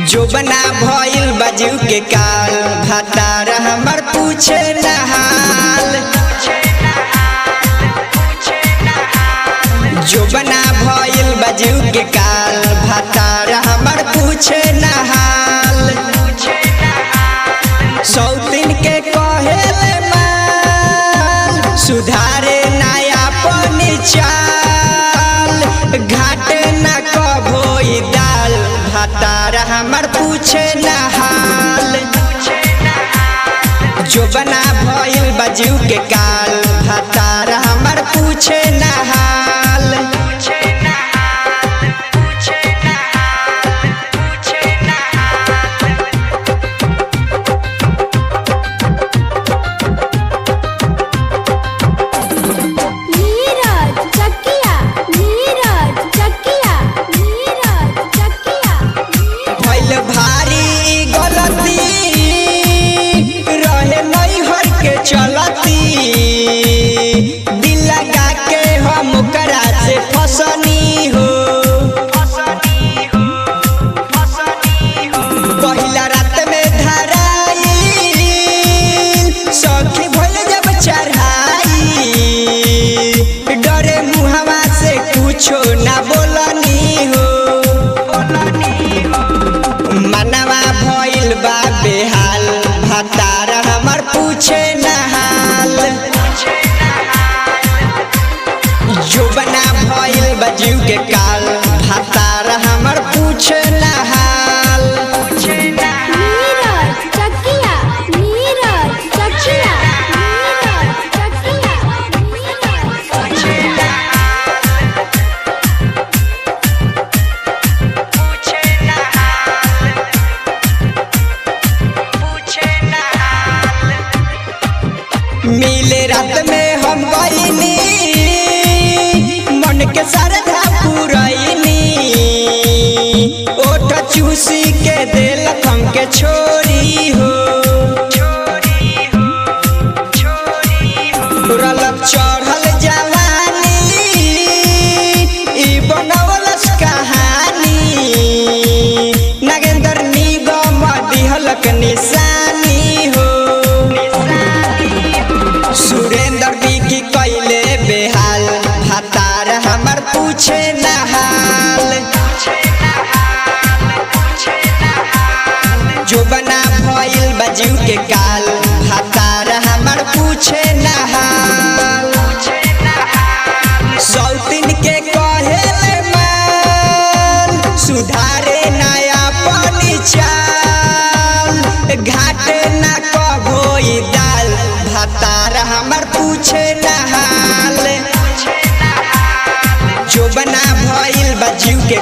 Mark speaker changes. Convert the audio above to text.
Speaker 1: जो बना भइल बाजू के काल भातार हमर पूछे न हाल। जो बना भइल बाजू के काल भातार हमर पूछे न हाल। सौतीन के कहेले माल सुधारे नया पनी चाल। घाट न कभोई दाल भातार हमर पूछे न हाल। जो बना भइल बाजू के काल भातार हमर पूछे न हाल। दिल लगा के हम करा से फसनी हो। पहिला रात में धराई सखी भइल जब चढ़ाई। डरे मुहवा से कुछो ना बोलनी हो। मनवा भइल बा बेहाल भातार हमर पूछे न हाल। जो बना भइल बाजू के काल भातार हमर पूछे न हाल। मिले रात में हम गईनी मन के श्रद्धा पुरैनी। ओठ चूसी के देलक हमके छोरी हो। रलक चढ़ल जवानी ई बनवलस कहानी। नागेंद्र निगम दिहलक निशानी हो। सुरेंद्र बिकी कैले बेहाल भातार हमर पूछे न हाल। जो बना भइल बाजू के काल भातार हमर पूछे न हाल। सौतीन के कहेले माल सुधारे नया पनी चाल। घाट न कभोई दाल भातार हमर पूछे न हाल। जो बना भइल बाजू के